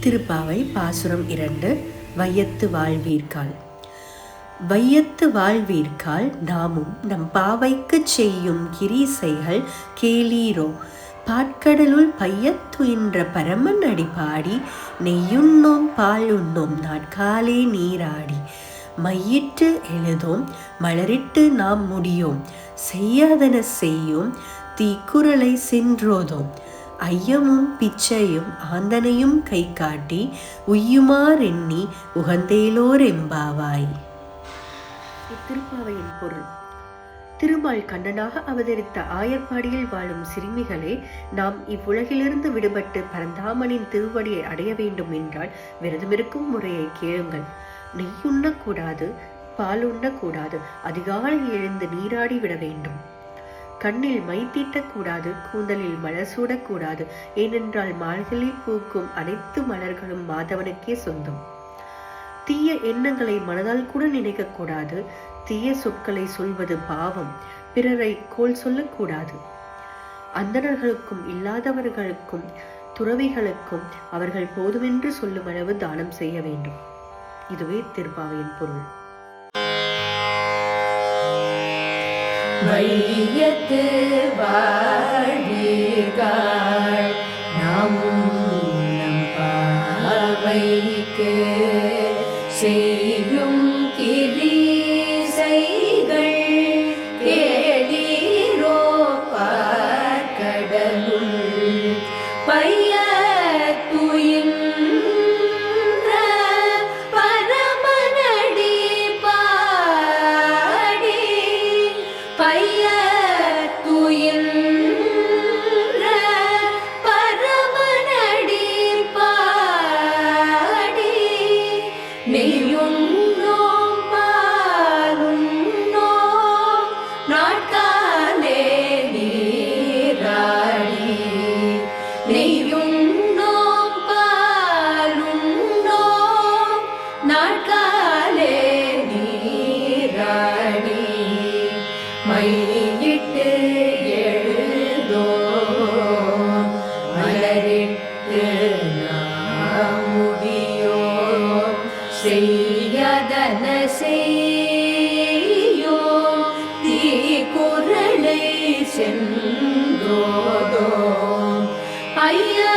திருப்பாவை பாசுரம் 2. வையத்து வாழ்வீர்கால். வையத்து வாழ்வீர்கால் நாமும் நம் பாவைக்கு செய்யும் கிரீசைகள் கேளீரோ. பாட்கடலுள் பையத்துயின்ற பரமன் அடிபாடி நெய்யுண்ணோம் பால் உண்ணோம் நாட்காலே நீராடி. மையிட்டு எழுதோம் மலரிட்டு நாம் முடியோம் செய்யாதன செய்யோம் தீக்குறளை சென்றோதோம். ஐயமும் பிச்சையும் ஆந்தனையும் கை காட்டி உய்யுமார் எண்ணி உகந்தேலோர் எம்பாவாய். இத்திருப்பாவையின் பொருள்: திருமால் கண்ணனாக அவதரித்த ஆயர்பாடியில் வாழும் சிறுமிகளே, நாம் இவ்வுலகிலிருந்து விடுபட்டு பரந்தாமனின் திருவடியை அடைய வேண்டும் என்றால் விரதமிருக்கும் முறையை கேளுங்கள். நெய் உண்ணக்கூடாது, பால் உண்ணக்கூடாது, அதிகாலை எழுந்து நீராடி விட வேண்டும். கண்ணில் மை தீட்டக்கூடாது, கூந்தலில் மலர் சூடக்கூடாது. ஏனென்றால் மார்கழியில் பூக்கும் அனைத்து மலர்களும் மாதவனுக்கே சொந்தம். தீய எண்ணங்களை மனதால் கூட நினைக்கக்கூடாது. தீய சொற்களை சொல்வது பாவம். பிறரை கோல் சொல்லக்கூடாது. அந்தணர்களுக்கும் இல்லாதவர்களுக்கும் துறவிகளுக்கும் அவர்கள் போதுமென்று சொல்லும் அளவு தானம் செய்ய வேண்டும். இதுவே திருப்பாவையின் பொருள். வையத்து வாழ்வீர்கால் நாமும் நம் பாவைக்கு செய்யும் கிரீசைகள் கேளீரோ. பாற்கடலுள் பையத்துயின்ற பரமனடி பாடி பையத்துயின்ற பரமனடி பாடி நெய்யுண்ணோம் பாலுண்ணோம் நாட்காலே நீராடி. நெய்யுண்ணோம் பாலுண்ணோம் நாட்காலே நீராடி. மையிட்டு எழுதோம் மலரிட்டு நாம் முடியோம் செய்யாதன செய்யோம் தீக்குறளை சென்றோதோம். ஐயா